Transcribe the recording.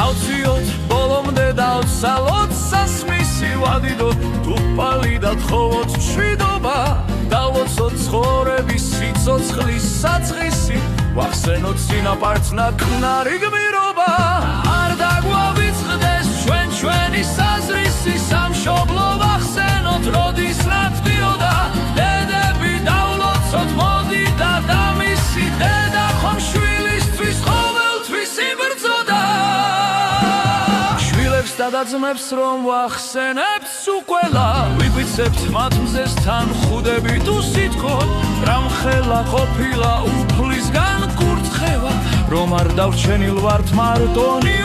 დავციოთ ბოლომდე დავცალოთ სასმისი ვადიდოთ თუ პალი და თხოვოთ მშვიდობა დავლოცოთ ცხოვრების სიცოცხლის საწყისი ვახსენოთ წინაპართ ნაკნარი გმირობა არ დაგვავიწყდეს ჩვენი საზრისი სამშობლო ვახსენოთ როდის რატდიოდა დედები დავლოცოთ მოდი და დამისი დედა ხომ შვილისთვის ყოველთვის იბრძოდა შვილებს და დაძმებს რომ ვახსენებთ სულ ვიგვიცებთ მათ მზესთან ხუდებით უსიტყვოდ რამხელა ყოფილა უფლისგან კურთხევა რომ არ დავრჩენილ ვართ მარტონი